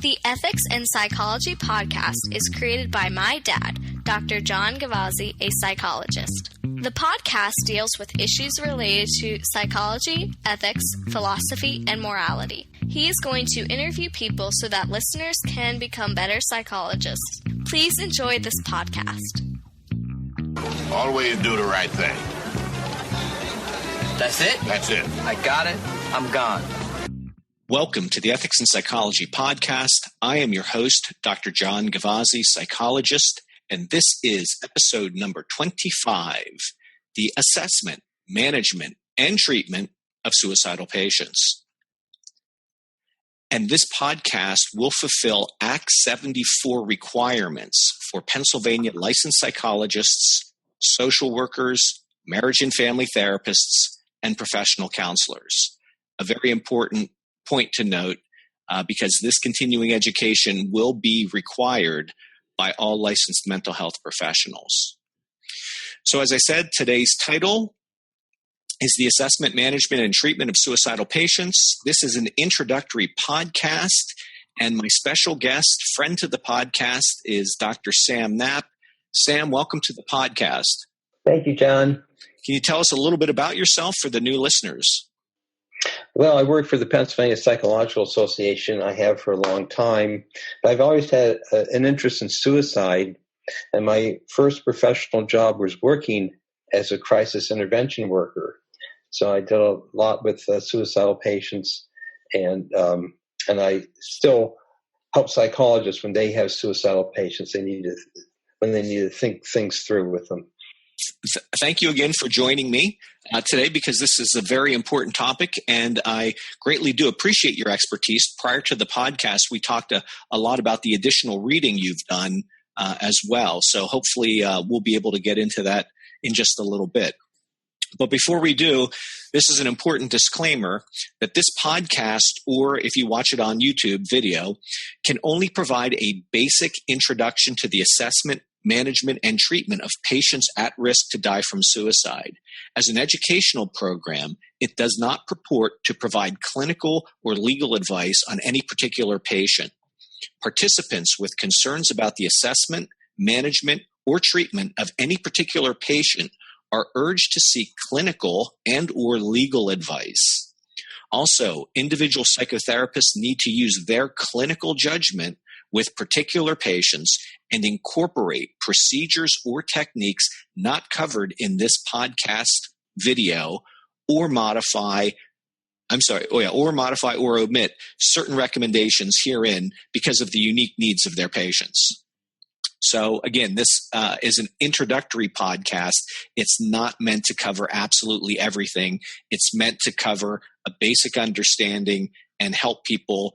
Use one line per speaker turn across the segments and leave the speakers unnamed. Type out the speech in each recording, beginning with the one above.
The Ethics in Psychology podcast is created by my dad, Dr. John Gavazzi, a psychologist. The podcast deals with issues related to psychology, ethics, philosophy, and morality. He is going to interview people so that listeners can become better psychologists. Please enjoy this podcast.
Always do the right thing.
That's it?
That's it.
I got it. I'm gone.
Welcome to the Ethics in Psychology podcast. I am your host, Dr. John Gavazzi, psychologist, and this is episode number 25, the assessment, management, and treatment of suicidal patients. And this podcast will fulfill Act 74 requirements for Pennsylvania licensed psychologists, social workers, marriage and family therapists, and professional counselors. A very important point to note because this continuing education will be required by all licensed mental health professionals. So as I said, today's title is the Assessment, Management, and Treatment of Suicidal Patients. This is an introductory podcast, and my special guest, friend to the podcast, is Dr. Sam Knapp. Sam, welcome to the podcast.
Thank you, John.
Can you tell us a little bit about yourself for the new listeners?
Well, I work for the Pennsylvania Psychological Association. I have for a long time. But I've always had an interest in suicide, and my first professional job was working as a crisis intervention worker. So I did a lot with suicidal patients, and I still help psychologists when they have suicidal patients. When they need to think things through with them.
Thank you again for joining me today, because this is a very important topic, and I greatly do appreciate your expertise. Prior to the podcast, we talked a lot about the additional reading you've done as well. So hopefully we'll be able to get into that in just a little bit. But before we do, this is an important disclaimer that this podcast, or if you watch it on YouTube video, can only provide a basic introduction to the assessment, management, and treatment of patients at risk to die from suicide. As an educational program, it does not purport to provide clinical or legal advice on any particular patient. Participants with concerns about the assessment, management, or treatment of any particular patient are urged to seek clinical and or legal advice. Also, individual psychotherapists need to use their clinical judgment with particular patients and incorporate procedures or techniques not covered in this podcast video, or modify or omit certain recommendations herein because of the unique needs of their patients. So again, this is an introductory podcast. It's not meant to cover absolutely everything. It's meant to cover a basic understanding and help people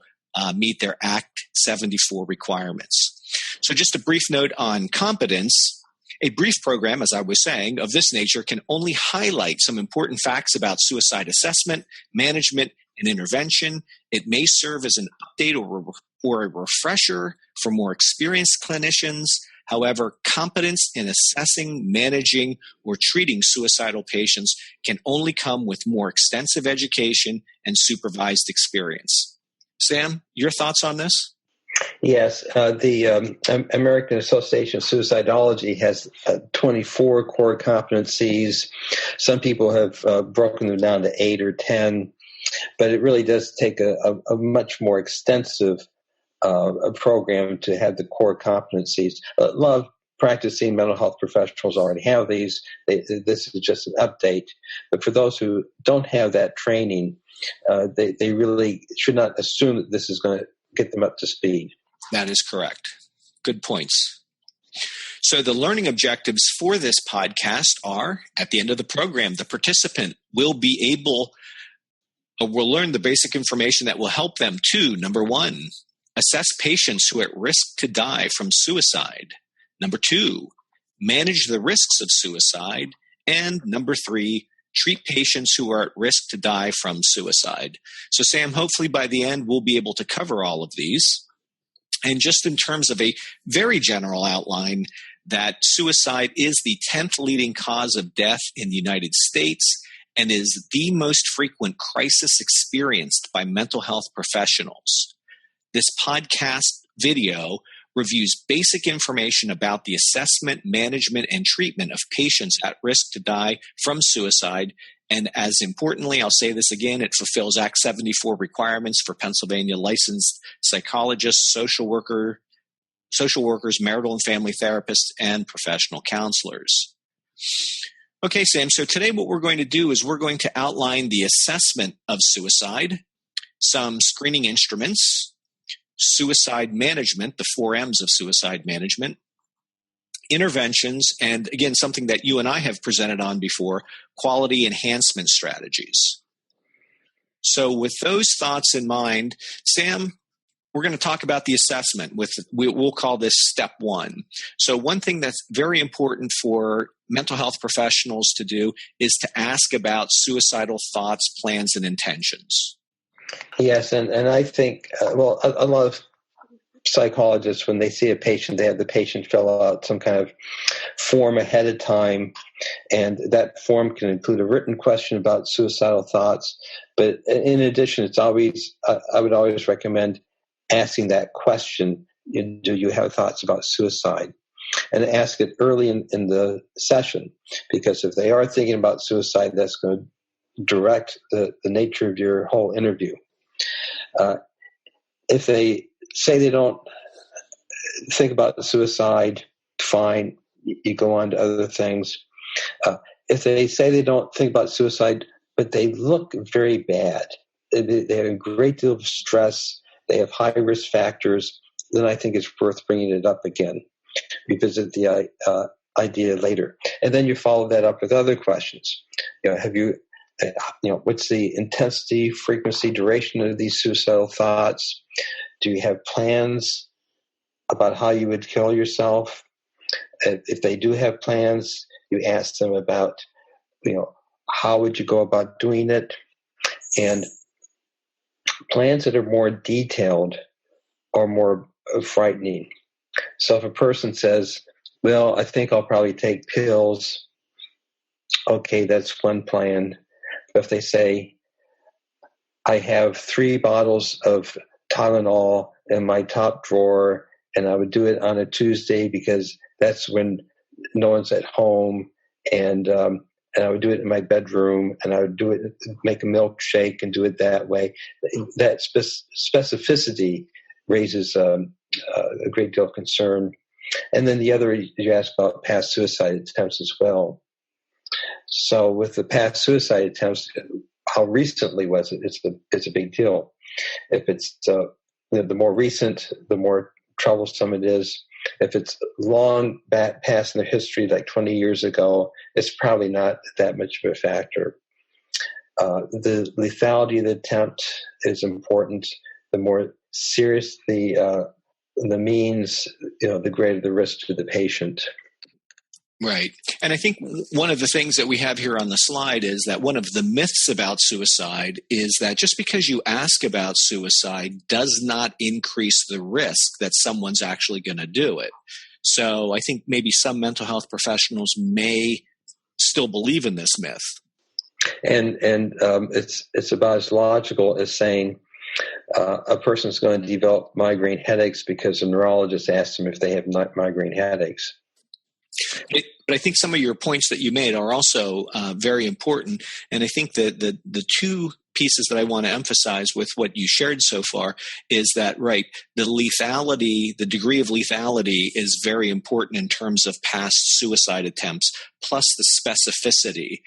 meet their Act 74 requirements. So just a brief note on competence. A brief program, as I was saying, of this nature can only highlight some important facts about suicide assessment, management, and intervention. It may serve as an update or a refresher for more experienced clinicians. However, competence in assessing, managing, or treating suicidal patients can only come with more extensive education and supervised experience. Sam, your thoughts on this?
Yes, the American Association of Suicidology has 24 core competencies. Some people have broken them down to 8 or 10, but it really does take a much more extensive program to have the core competencies. A lot of practicing mental health professionals already have these. This is just an update. But for those who don't have that training, they really should not assume that this is going to get them up to speed.
That is correct. Good points. So the learning objectives for this podcast are, at the end of the program, the participant will learn the basic information that will help them to, number 1, assess patients who are at risk to die from suicide. Number 2, manage the risks of suicide. And number 3, treat patients who are at risk to die from suicide. So Sam, hopefully by the end, we'll be able to cover all of these. And just in terms of a very general outline, that suicide is the 10th leading cause of death in the United States and is the most frequent crisis experienced by mental health professionals. This podcast video reviews basic information about the assessment, management, and treatment of patients at risk to die from suicide. And as importantly, I'll say this again, it fulfills Act 74 requirements for Pennsylvania licensed psychologists, social workers, marital and family therapists, and professional counselors. Okay, Sam, so today what we're going to do is we're going to outline the assessment of suicide, some screening instruments, suicide management, the 4 M's of suicide management, interventions, and again, something that you and I have presented on before, quality enhancement strategies. So with those thoughts in mind, Sam, we're going to talk about the assessment. We'll call this step 1. So one thing that's very important for mental health professionals to do is to ask about suicidal thoughts, plans, and intentions.
Yes, and I think, a lot of psychologists, when they see a patient, they have the patient fill out some kind of form ahead of time, and that form can include a written question about suicidal thoughts. But in addition, it's always, I would always recommend asking that question, do you have thoughts about suicide? And ask it early in the session, because if they are thinking about suicide, that's going to direct the nature of your whole interview. If they say they don't think about the suicide, fine, you go on to other things. If they say they don't think about suicide, but they look very bad, they have a great deal of stress, they have high risk factors, then I think it's worth bringing it up again. Revisit the idea later. And then you follow that up with other questions. What's the intensity, frequency, duration of these suicidal thoughts? Do you have plans about how you would kill yourself? If they do have plans, you ask them about, how would you go about doing it? And plans that are more detailed are more frightening. So if a person says, well, I think I'll probably take pills, okay, that's one plan. But if they say, I have 3 bottles of Tylenol in my top drawer, and I would do it on a Tuesday because that's when no one's at home, and I would do it in my bedroom, and I would do it, make a milkshake and do it that way. That specificity raises a great deal of concern. And then the other, you asked about past suicide attempts as well. So with the past suicide attempts, how recently was it? It's a big deal. If it's the more recent, the more troublesome it is. If it's long back past in the history, like 20 years ago, it's probably not that much of a factor. The lethality of the attempt is important. The more serious the means, the greater the risk to the patient.
Right. And I think one of the things that we have here on the slide is that one of the myths about suicide is that just because you ask about suicide does not increase the risk that someone's actually going to do it. So I think maybe some mental health professionals may still believe in this myth. And
it's about as logical as saying a person's going to develop migraine headaches because a neurologist asked them if they have migraine headaches.
But I think some of your points that you made are also very important. And I think that the 2 pieces that I want to emphasize with what you shared so far is that, right, the lethality, the degree of lethality is very important in terms of past suicide attempts, plus the specificity.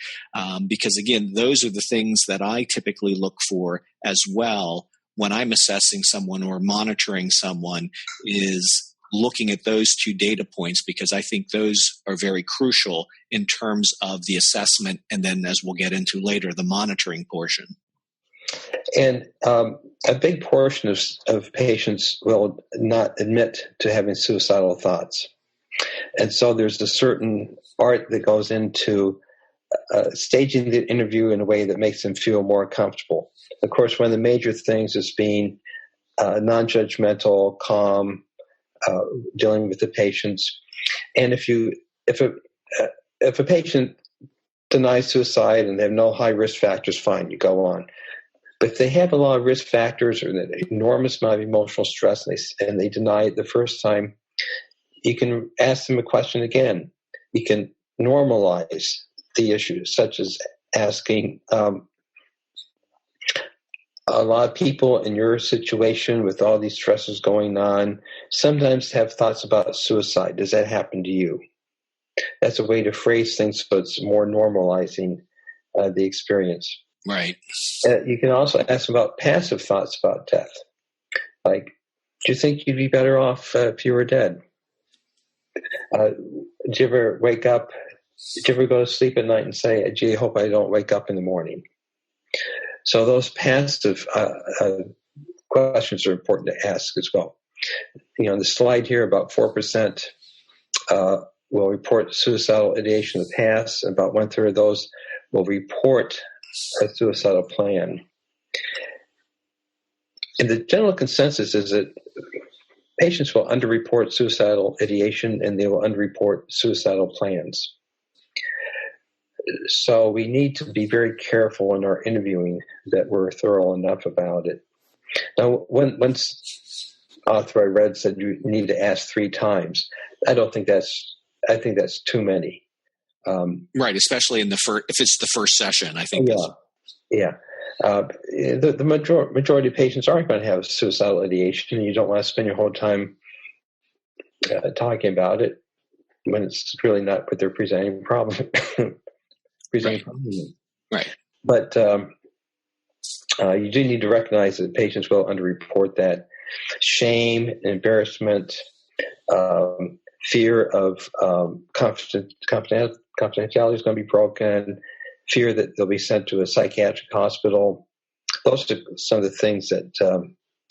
Because, again, those are the things that I typically look for as well when I'm assessing someone or monitoring someone, is looking at those 2 data points, because I think those are very crucial in terms of the assessment and then, as we'll get into later, the monitoring portion.
And a big portion of patients will not admit to having suicidal thoughts. And so there's a certain art that goes into staging the interview in a way that makes them feel more comfortable. Of course, one of the major things is being non-judgmental, calm, dealing with the patients. And if a patient denies suicide and they have no high risk factors, fine, you go on. But if they have a lot of risk factors or an enormous amount of emotional stress and they deny it the first time, you can ask them a question again. You can normalize the issue, such as asking, a lot of people in your situation with all these stresses going on sometimes have thoughts about suicide. Does that happen to you? That's a way to phrase things so it's more normalizing the experience.
Right.
You can also ask about passive thoughts about death. Like, do you think you'd be better off if you were dead? Did you ever wake up? Did you ever go to sleep at night and say, gee, I hope I don't wake up in the morning? So those passive questions are important to ask as well. On the slide here, about 4% will report suicidal ideation in the past. About 1/3 of those will report a suicidal plan. And the general consensus is that patients will underreport suicidal ideation and they will underreport suicidal plans. So we need to be very careful in our interviewing that we're thorough enough about it. Now, one author I read said you need to ask 3 times. I think that's too many.
Right, especially if it's the first session, I think.
Yeah. The majority of patients aren't going to have suicidal ideation, and you don't want to spend your whole time talking about it when it's really not what they're presenting problem.
Right.
But you do need to recognize that patients will underreport that. Shame, embarrassment, fear of confidentiality is going to be broken, fear that they'll be sent to a psychiatric hospital. Those are some of the things that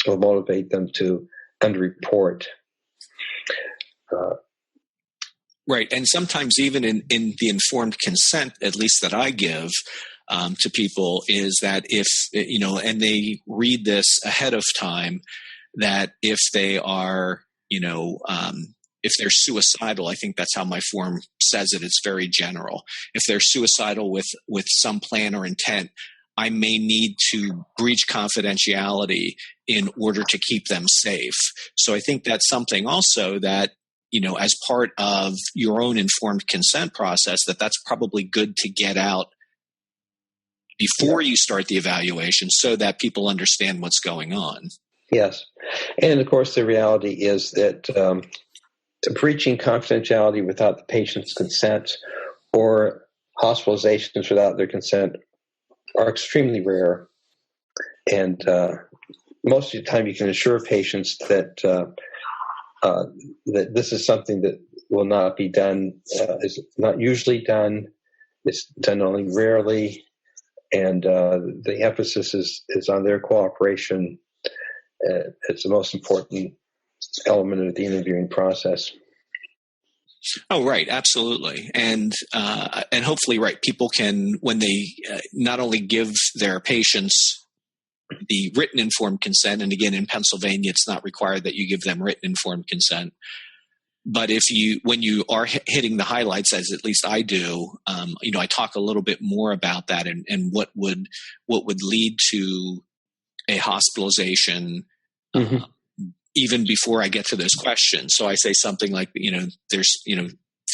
will motivate them to underreport.
Right. And sometimes even in the informed consent, at least that I give to people, is that if, and they read this ahead of time, that if they are, if they're suicidal, I think that's how my form says it. It's very general. If they're suicidal with some plan or intent, I may need to breach confidentiality in order to keep them safe. So I think that's something also that, as part of your own informed consent process, that's probably good to get out before you start the evaluation so that people understand what's going on.
Yes. And of course, the reality is that breaching confidentiality without the patient's consent or hospitalizations without their consent are extremely rare. And most of the time you can assure patients that that this is something that will not be done, is not usually done. It's done only rarely. And the emphasis is on their cooperation. It's the most important element of the interviewing process.
Oh, right. Absolutely. And hopefully, right, people can, when they not only give their patients the written informed consent, and again, in Pennsylvania, it's not required that you give them written informed consent. But when you are hitting the highlights, as at least I do, I talk a little bit more about that and what would lead to a hospitalization, even before I get to those questions. So I say something like, there's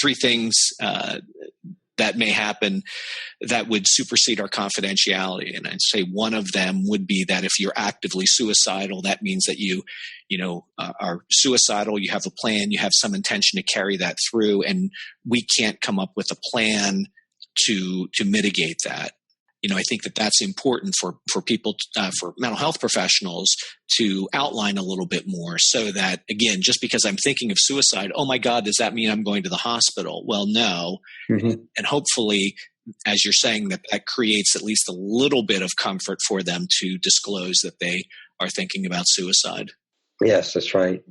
3 things that may happen that would supersede our confidentiality. And I'd say one of them would be that if you're actively suicidal, that means that you are suicidal, you have a plan, you have some intention to carry that through, and we can't come up with a plan to mitigate that. I think that's important for people, for mental health professionals to outline a little bit more so that, again, just because I'm thinking of suicide, oh my God, does that mean I'm going to the hospital? Well, no. Mm-hmm. And hopefully, as you're saying, that creates at least a little bit of comfort for them to disclose that they are thinking about suicide. Yes,
that's right.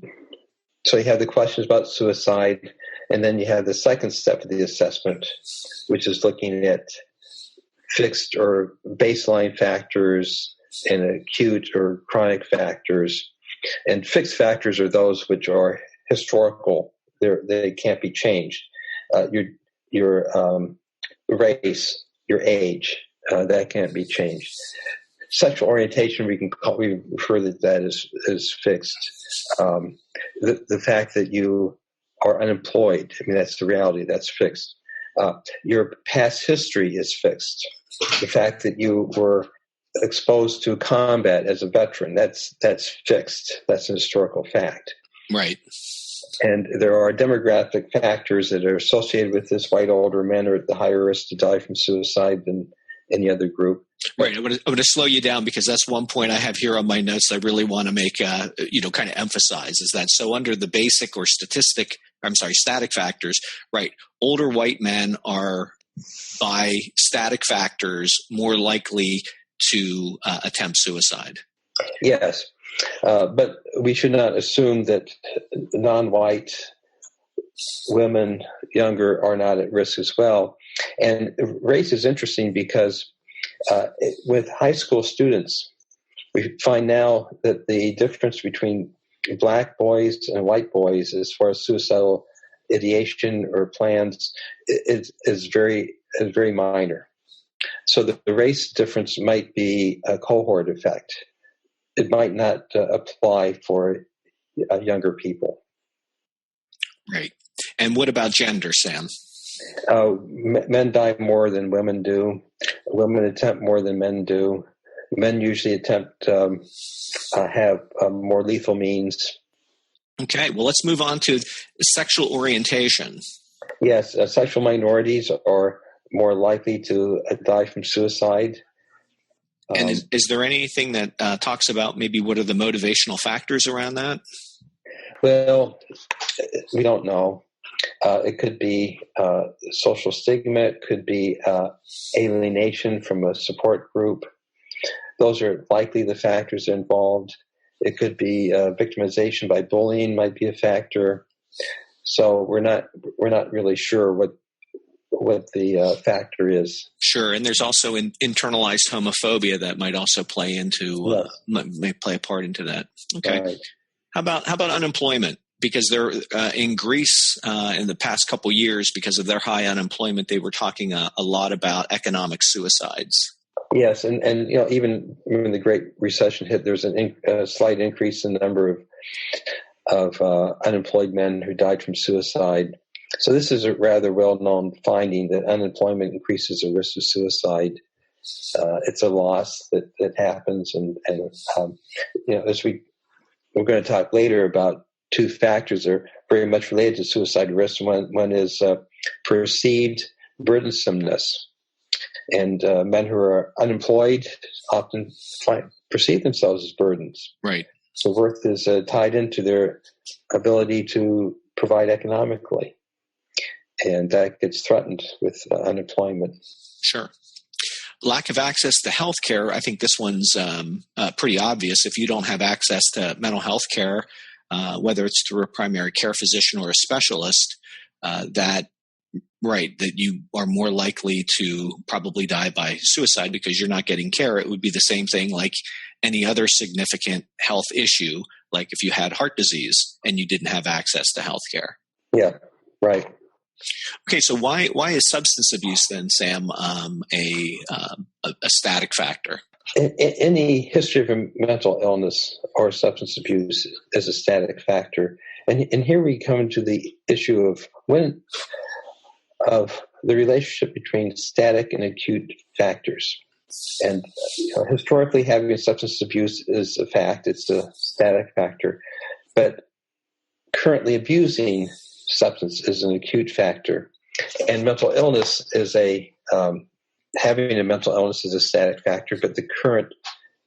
So you have the questions about suicide, and then you have the second step of the assessment, which is looking at fixed or baseline factors and acute or chronic factors. And fixed factors are those which are historical. They can't be changed. Your race, your age, that can't be changed. Sexual orientation, we refer to that as fixed. The fact that you are unemployed, I mean, that's the reality, that's fixed. Your past history is fixed. The fact that you were exposed to combat as a veteran, that's fixed. That's an historical fact.
Right.
And there are demographic factors that are associated with this. White older men are at the higher risk to die from suicide than any other group.
Right. I'm going to slow you down because that's one point I have here on my notes I really want to make, kind of emphasize is that so under the basic or static factors, right, older white men are by static factors more likely to attempt suicide.
Yes. But we should not assume that non-white women, younger, are not at risk as well. And race is interesting because with high school students, we find now that the difference between black boys and white boys as far as suicidal ideation or plans is very minor. So the race difference might be a cohort effect. It might not apply for younger people.
Right. And what about gender, Sam?
Men die more than women do. Women attempt more than men do. Men usually attempt have more lethal means.
Okay. Well, let's move on to sexual orientation.
Yes, sexual minorities are more likely to die from suicide.
And is there anything that talks about maybe what are the motivational factors around that?
Well, we don't know. It could be social stigma. It could be alienation from a support group. Those are likely the factors involved. It could be victimization by bullying might be a factor. So we're not really sure what the factor is.
Sure, and there's also internalized homophobia that might also play into may play a part into that. Okay,
right.
How about unemployment? Because they're in Greece in the past couple years, because of their high unemployment, they were talking a lot about economic suicides.
Yes, and even when the Great Recession hit, there's a slight increase in the number of unemployed men who died from suicide. So this is a rather well-known finding that unemployment increases the risk of suicide. It's a loss that happens, and as we're going to talk later about two factors that are very much related to suicide risk. One is perceived burdensomeness, and men who are unemployed often perceive themselves as burdens.
Right.
So worth is tied into their ability to provide economically. And that gets threatened with unemployment.
Sure. Lack of access to health care. I think this one's pretty obvious. If you don't have access to mental health care, whether it's through a primary care physician or a specialist, that you are more likely to probably die by suicide because you're not getting care. It would be the same thing like any other significant health issue, like if you had heart disease and you didn't have access to health care.
Yeah, right.
Okay, so why is substance abuse then, Sam, a static factor?
Any history of a mental illness or substance abuse is a static factor, and here we come to the issue of the relationship between static and acute factors. And historically, having substance abuse is a fact; it's a static factor, but currently abusing substance is an acute factor, and mental illness is having a mental illness is a static factor, but the current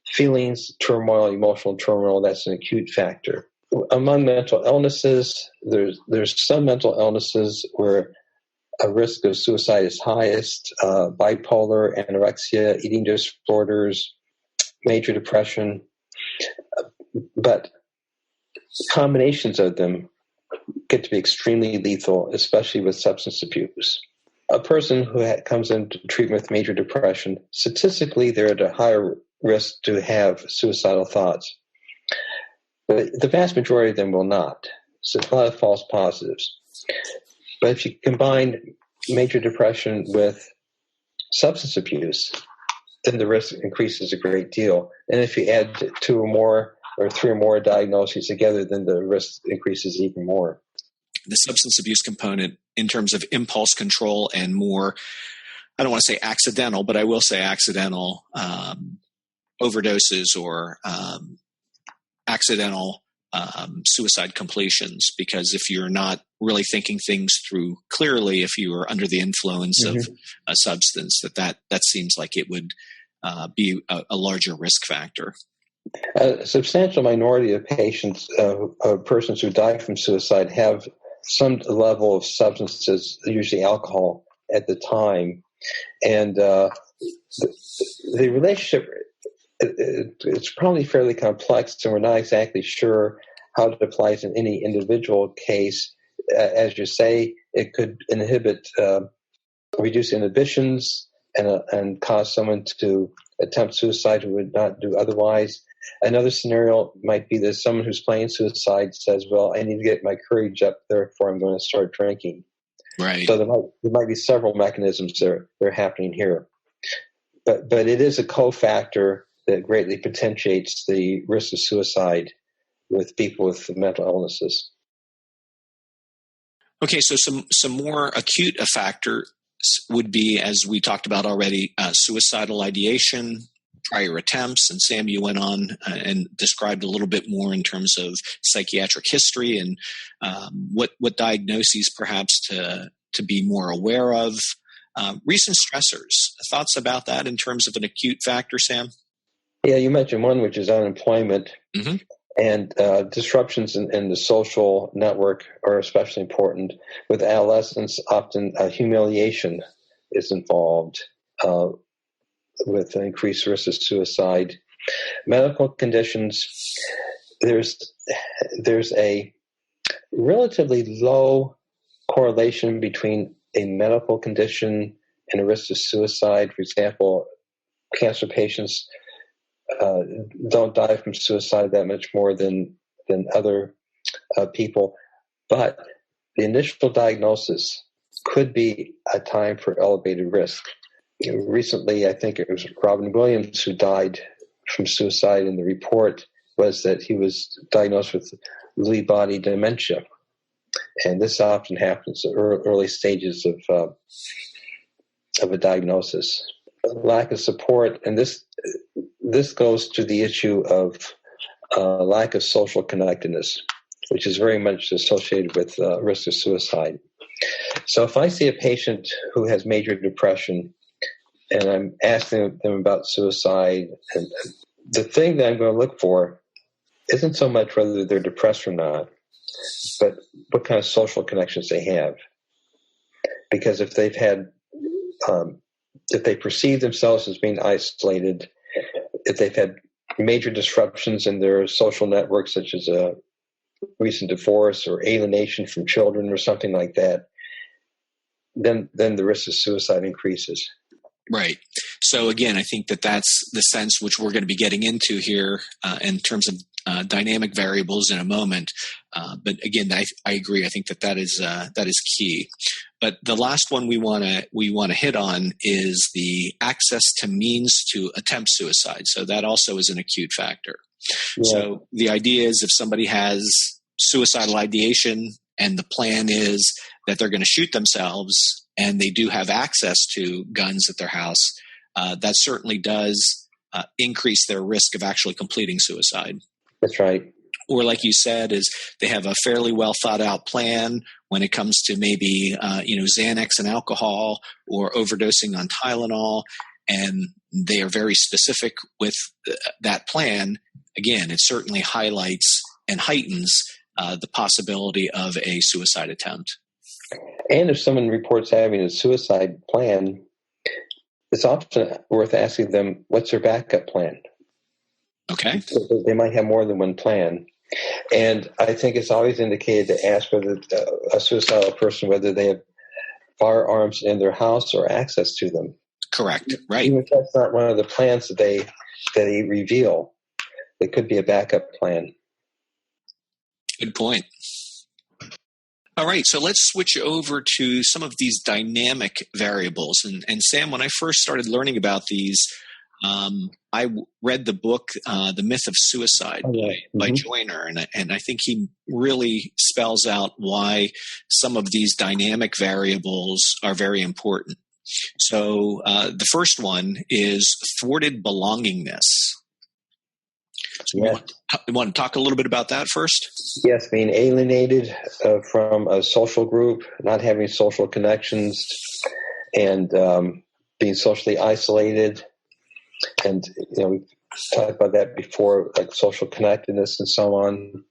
feelings, turmoil, emotional turmoil, that's an acute factor. Among mental illnesses, there's some mental illnesses where a risk of suicide is highest: bipolar, anorexia, eating disorders, major depression, but combinations of them get to be extremely lethal, especially with substance abuse. A person who comes into treatment with major depression, statistically, they're at a higher risk to have suicidal thoughts. But the vast majority of them will not. So a lot of false positives. But if you combine major depression with substance abuse, then the risk increases a great deal. And if you add 2 or more or 3 or more diagnoses together, then the risk increases even more.
The substance abuse component in terms of impulse control and more, I don't want to say accidental, but I will say accidental overdoses or accidental suicide completions, because if you're not really thinking things through clearly, if you are under the influence of a substance, that seems like it would be a larger risk factor.
A substantial minority of patients, persons who die from suicide, have some level of substances, usually alcohol, at the time. And the relationship, it's probably fairly complex, and we're not exactly sure how it applies in any individual case. As you say, it could reduce inhibitions and cause someone to attempt suicide who would not do otherwise. Another scenario might be that someone who's playing suicide says, well, I need to get my courage up, therefore I'm going to start drinking.
Right.
So there might be several mechanisms that are happening here. But it is a cofactor that greatly potentiates the risk of suicide with people with mental illnesses.
Okay, so some more acute factors would be, as we talked about already, suicidal ideation, prior attempts, and Sam, you went on and described a little bit more in terms of psychiatric history and what diagnoses perhaps to be more aware of. Recent stressors, thoughts about that in terms of an acute factor, Sam?
Yeah, you mentioned one, which is unemployment. Mm-hmm. And disruptions in the social network are especially important. With adolescents, often humiliation is involved with an increased risk of suicide. Medical conditions, there's a relatively low correlation between a medical condition and a risk of suicide. For example, cancer patients don't die from suicide that much more than other people. But the initial diagnosis could be a time for elevated risk. Recently, I think it was Robin Williams who died from suicide, and the report was that he was diagnosed with Lewy body dementia. And this often happens at early stages of a diagnosis. Lack of support, and this goes to the issue of lack of social connectedness, which is very much associated with risk of suicide. So if I see a patient who has major depression and I'm asking them about suicide, and the thing that I'm going to look for isn't so much whether they're depressed or not, but what kind of social connections they have. Because if they've had, if they perceive themselves as being isolated, if they've had major disruptions in their social networks, such as a recent divorce or alienation from children or something like that, then the risk of suicide increases.
Right. So again, I think that's the sense which we're going to be getting into here in terms of dynamic variables in a moment. But again, I agree. I think that is key. But the last one we want to hit on is the access to means to attempt suicide. So that also is an acute factor. Yeah. So the idea is if somebody has suicidal ideation and the plan is that they're going to shoot themselves and they do have access to guns at their house, that certainly does increase their risk of actually completing suicide.
That's right.
Or like you said, is they have a fairly well thought out plan when it comes to maybe, Xanax and alcohol or overdosing on Tylenol, and they are very specific with that plan. Again, it certainly highlights and heightens the possibility of a suicide attempt.
And if someone reports having a suicide plan, it's often worth asking them, what's their backup plan?
Okay.
So they might have more than one plan. And I think it's always indicated to ask whether a suicidal person, whether they have firearms in their house or access to them.
Correct. Right.
Even if that's not one of the plans that they reveal, it could be a backup plan.
Good point. All right, so let's switch over to some of these dynamic variables. And Sam, when I first started learning about these, I read the book, The Myth of Suicide by Joyner, and I think he really spells out why some of these dynamic variables are very important. So the first one is thwarted belongingness. So you want to talk a little bit about that first?
Yes, being alienated from a social group, not having social connections, and being socially isolated. And, we've talked about that before, like social connectedness and so on.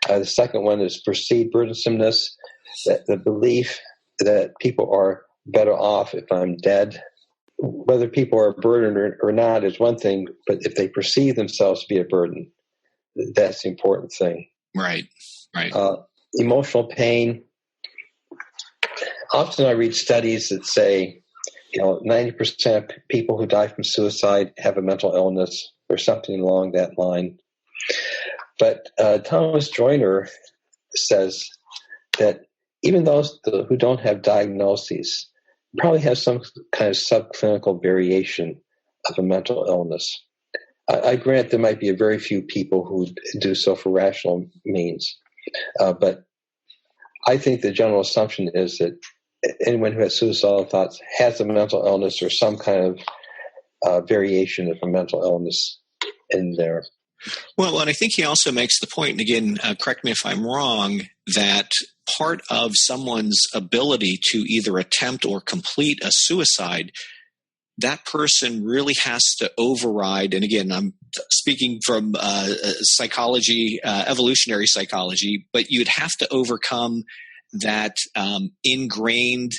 The second one is perceived burdensomeness, that the belief that people are better off if I'm dead. Whether people are a burden or not is one thing, but if they perceive themselves to be a burden, that's the important thing.
Right.
Emotional pain. Often I read studies that say, 90% of people who die from suicide have a mental illness or something along that line. But Thomas Joyner says that even those who don't have diagnoses probably have some kind of subclinical variation of a mental illness. I grant there might be a very few people who do so for rational means, but I think the general assumption is that anyone who has suicidal thoughts has a mental illness or some kind of variation of a mental illness in there.
Well, and I think he also makes the point, and again, correct me if I'm wrong, that part of someone's ability to either attempt or complete a suicide, that person really has to override, and again, I'm speaking from psychology, evolutionary psychology, but you'd have to overcome that ingrained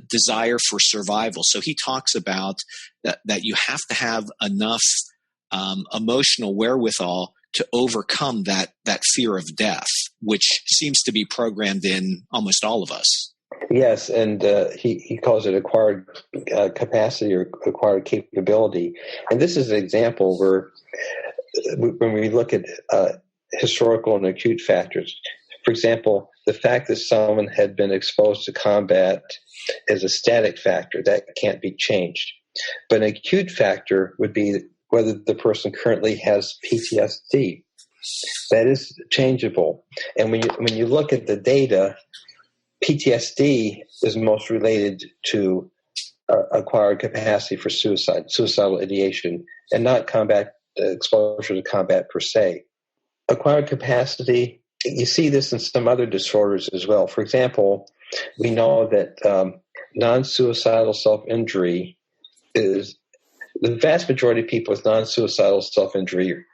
desire for survival. So he talks about that you have to have enough emotional wherewithal to overcome that fear of death, which seems to be programmed in almost all of us.
Yes, and he calls it acquired capacity or acquired capability. And this is an example where when we look at historical and acute factors, for example, the fact that someone had been exposed to combat is a static factor that can't be changed. But an acute factor would be whether the person currently has PTSD. That is changeable. And when you look at the data, PTSD is most related to acquired capacity for suicidal ideation, and not combat exposure to combat per se. Acquired capacity, you see this in some other disorders as well. For example, we know that non-suicidal self-injury is the vast majority of people with non-suicidal self-injury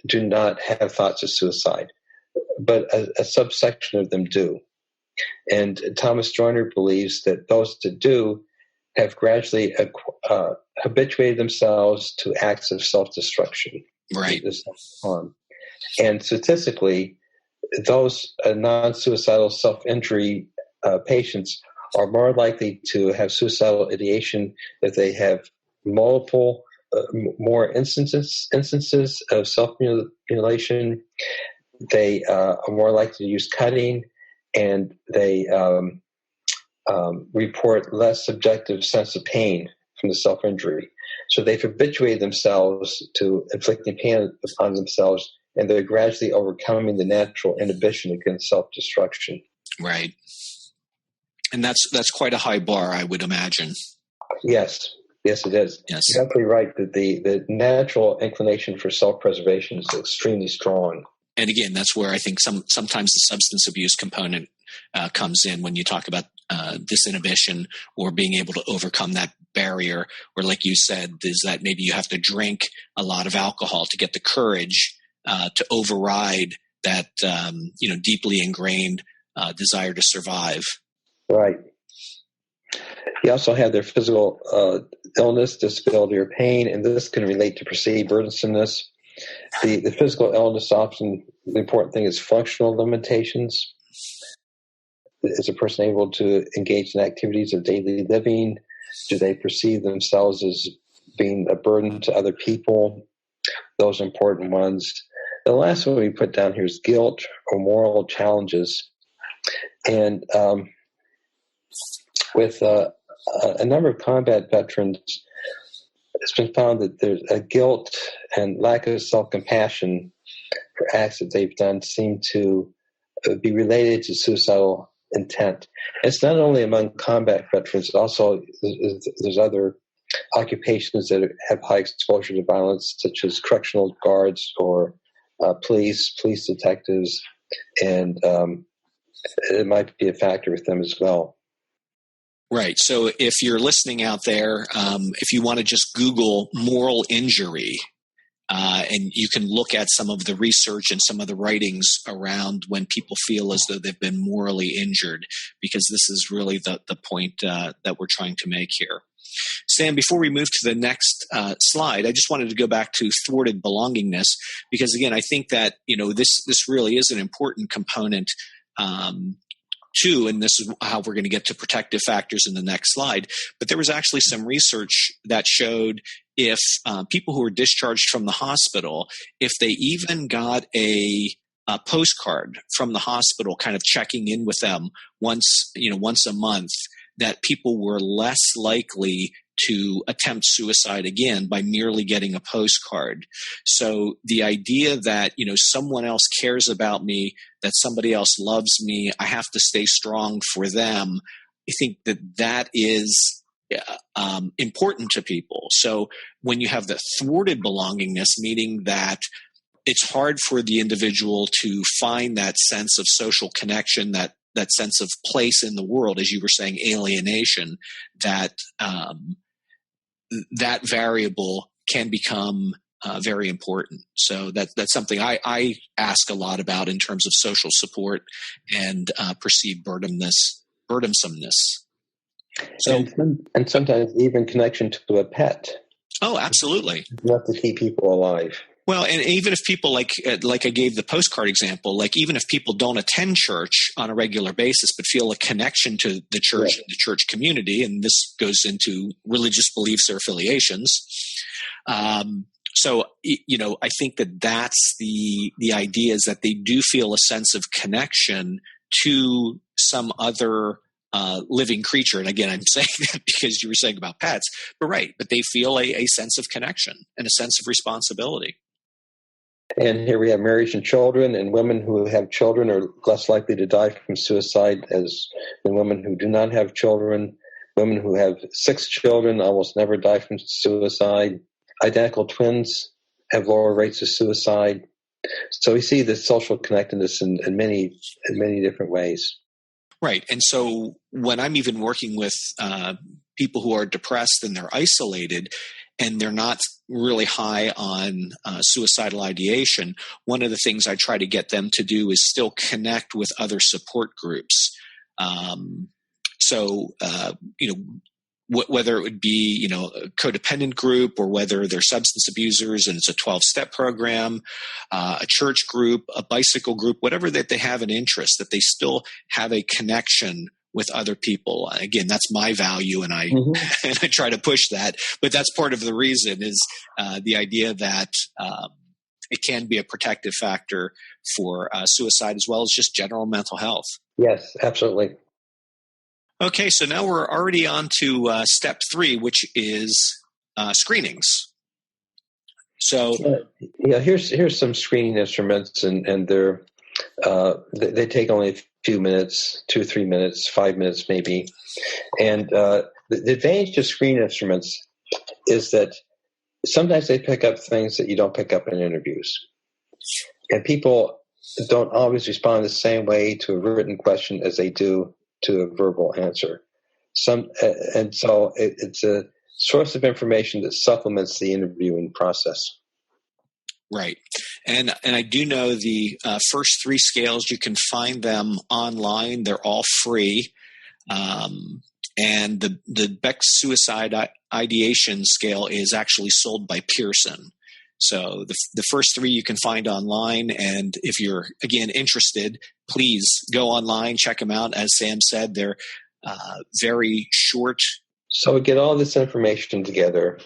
do not have thoughts of suicide, but a subsection of them do. And Thomas Joyner believes that those that do have gradually habituated themselves to acts of self-destruction.
Right.
And statistically, those non-suicidal self-injury patients are more likely to have suicidal ideation if they have multiple, more instances of self-mutilation. They are more likely to use cutting, and they report less subjective sense of pain from the self-injury. So they've habituated themselves to inflicting pain upon themselves, and they're gradually overcoming the natural inhibition against self-destruction.
Right. And that's quite a high bar, I would imagine.
Yes, it is.
Yes.
You're absolutely right that the natural inclination for self-preservation is extremely strong.
And again, that's where I think sometimes the substance abuse component comes in when you talk about disinhibition or being able to overcome that barrier, or like you said, is that maybe you have to drink a lot of alcohol to get the courage to override that deeply ingrained desire to survive.
Right. You also have their physical illness, disability, or pain, and this can relate to perceived burdensomeness. The physical illness, often the important thing is functional limitations. Is a person able to engage in activities of daily living? Do they perceive themselves as being a burden to other people? Those are important ones. The last one we put down here is guilt or moral challenges. And with a number of combat veterans, it's been found that there's a guilt and lack of self-compassion for acts that they've done seem to be related to suicidal intent. It's not only among combat veterans, also there's other occupations that have high exposure to violence, such as correctional guards or police detectives, and it might be a factor with them as well.
Right. So if you're listening out there, if you want to just Google moral injury, and you can look at some of the research and some of the writings around when people feel as though they've been morally injured, because this is really the point that we're trying to make here. Sam, before we move to the next slide, I just wanted to go back to thwarted belongingness, because again, I think that this really is an important component too, and this is how we're going to get to protective factors in the next slide. But there was actually some research that showed if people who were discharged from the hospital, if they even got a postcard from the hospital kind of checking in with them once a month, that people were less likely to attempt suicide again by merely getting a postcard. So the idea that, someone else cares about me, that somebody else loves me, I have to stay strong for them, I think that is important to people. So when you have the thwarted belongingness, meaning that it's hard for the individual to find that sense of social connection, that sense of place in the world, as you were saying, alienation, that that variable can become very important. So that's something I ask a lot about in terms of social support and perceived burdensomeness. So,
and sometimes even connection to a pet.
Oh, absolutely.
Enough to keep people alive.
Well, and even if people like I gave the postcard example, like even if people don't attend church on a regular basis, but feel a connection to the church and the church community, and this goes into religious beliefs or affiliations. So, I think that's the idea, is that they do feel a sense of connection to some other living creature. And again, I'm saying that because you were saying about pets, but they feel a sense of connection and a sense of responsibility.
And here we have marriage and children, and women who have children are less likely to die from suicide than women who do not have children. Women who have 6 children almost never die from suicide. Identical twins have lower rates of suicide. So we see the social connectedness in many different ways.
Right. And so when I'm even working with people who are depressed and they're isolated and they're not really high on suicidal ideation, one of the things I try to get them to do is still connect with other support groups. Whether it would be, a codependent group, or whether they're substance abusers and it's a 12-step program, a church group, a bicycle group, whatever that they have an interest, that they still have a connection with other people. Again, that's my value, and I and I try to push that. But that's part of the reason is the idea that it can be a protective factor for suicide as well as just general mental health.
Yes, absolutely.
Okay, so now we're already on to step 3, which is screenings. So,
here's some screening instruments, and they take only a few minutes, 2 or 3 minutes, 5 minutes maybe. And the advantage of screening instruments is that sometimes they pick up things that you don't pick up in interviews, and people don't always respond the same way to a written question as they do to a verbal answer. So it's a source of information that supplements the interviewing process.
Right. And I do know the first 3 scales, you can find them online. They're all free. And the Beck's suicide ideation scale is actually sold by Pearson. So the first 3 you can find online. And if you're, again, interested, please go online, check them out. As Sam said, they're very short.
So we get all this information together,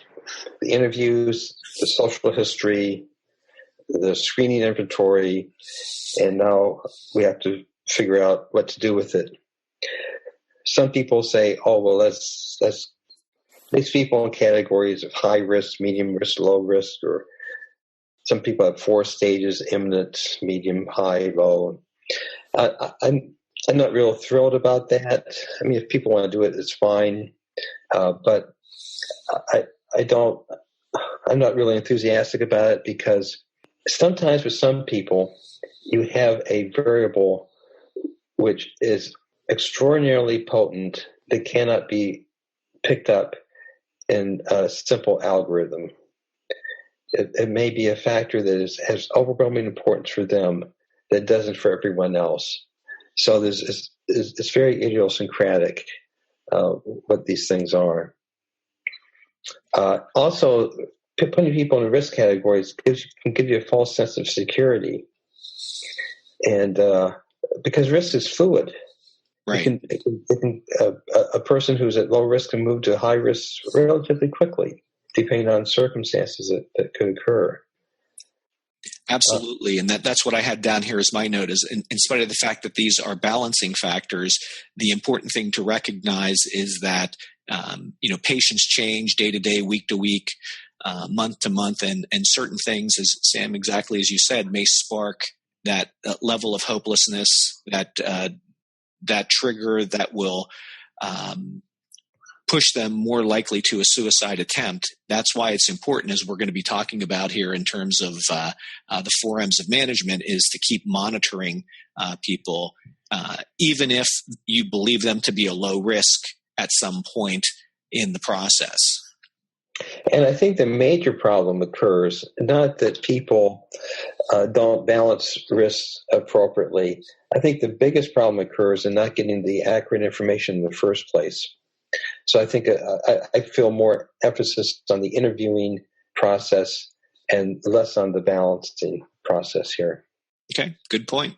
the interviews, the social history, the screening inventory, and now we have to figure out what to do with it. Some people say, "Oh, well, let's makes people in categories of high risk, medium risk, low risk, or some people have 4 stages: imminent, medium, high, low. I'm not real thrilled about that. I mean, if people want to do it, it's fine. But I'm not really enthusiastic about it, because sometimes with some people, you have a variable which is extraordinarily potent that cannot be picked up in a simple algorithm. It may be a factor that has overwhelming importance for them that doesn't for everyone else. So it's very idiosyncratic what these things are. Also, putting people in risk categories can give you a false sense of security, and because risk is fluid.
Right.
A person who's at low risk can move to high risk relatively quickly, depending on circumstances that could occur.
Absolutely. And that's what I had down here as my note, is in spite of the fact that these are balancing factors, the important thing to recognize is that, patients change day to day, week to week, month to month, and certain things, as Sam, exactly as you said, may spark that level of hopelessness, that trigger that will push them more likely to a suicide attempt. That's why it's important, as we're going to be talking about here in terms of the 4 M's of management, is to keep monitoring people, even if you believe them to be a low risk at some point in the process.
And I think the major problem occurs not that people don't balance risks appropriately. I think the biggest problem occurs in not getting the accurate information in the first place. So I think I feel more emphasis on the interviewing process and less on the balancing process here.
Okay, good point.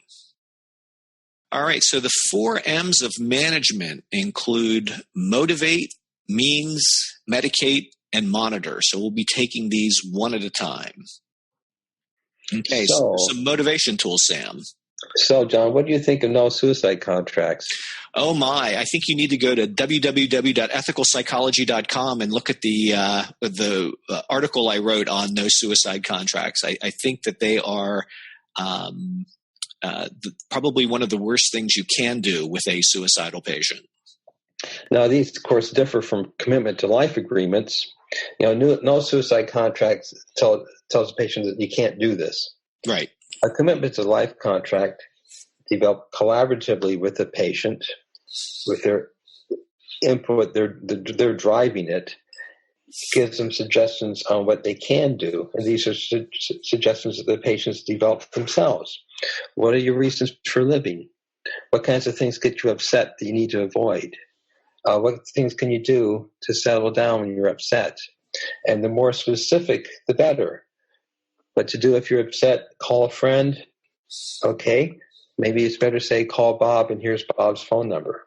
All right, so the 4 M's of management include motivate, means, medicate, and monitor. So we'll be taking these one at a time. Okay, so some motivation tools, Sam.
So, John, what do you think of no suicide contracts?
Oh my! I think you need to go to www.ethicalpsychology.com and look at the article I wrote on no suicide contracts. I think that they are probably one of the worst things you can do with a suicidal patient.
Now, these, of course, differ from commitment to life agreements. No suicide contracts tells the patient that you can't do this.
Right.
A commitment to life contract developed collaboratively with the patient, with their input, they're driving it, gives them suggestions on what they can do. And these are suggestions that the patients develop themselves. What are your reasons for living? What kinds of things get you upset that you need to avoid? What things can you do to settle down when you're upset? And the more specific, the better. What to do if you're upset, call a friend. Okay, maybe it's better to say, call Bob, and here's Bob's phone number.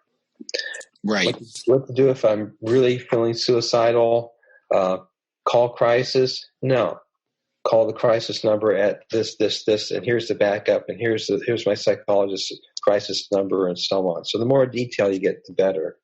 Right.
What to do if I'm really feeling suicidal? Call crisis? No. Call the crisis number at this, and here's the backup, and here's my psychologist's crisis number, and so on. So the more detail you get, the better.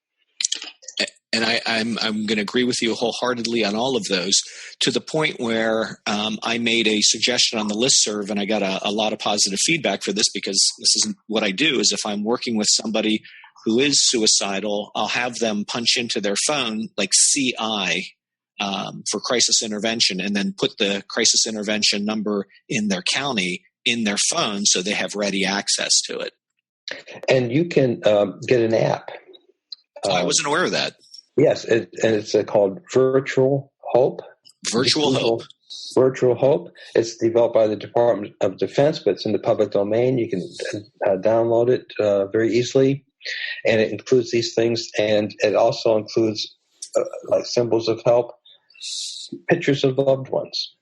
And I'm going to agree with you wholeheartedly on all of those, to the point where I made a suggestion on the listserv, and I got a lot of positive feedback for this, because this is what I do. Is if I'm working with somebody who is suicidal, I'll have them punch into their phone like CI for crisis intervention, and then put the crisis intervention number in their county in their phone, so they have ready access to it.
And you can get an app.
I wasn't aware of that.
Yes, and it's called Virtual Hope.
Virtual Hope.
Virtual Hope. It's developed by the Department of Defense, but it's in the public domain. You can download it very easily, and it includes these things, and it also includes like symbols of help, pictures of loved ones,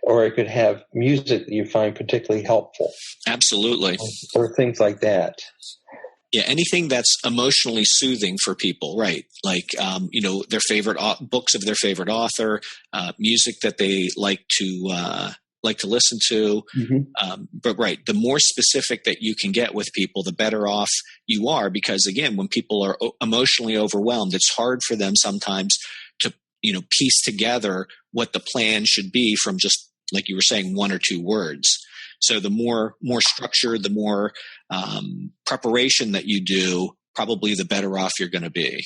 or it could have music that you find particularly helpful.
Absolutely.
Or things like that.
Yeah, anything that's emotionally soothing for people, right? Like, their favorite books of their favorite author, music that they like to listen to. Mm-hmm. But right, the more specific that you can get with people, the better off you are. Because again, when people are emotionally overwhelmed, it's hard for them sometimes piece together what the plan should be from just, like you were saying, one or two words. So the more structure, the more preparation that you do, probably the better off you're going to be.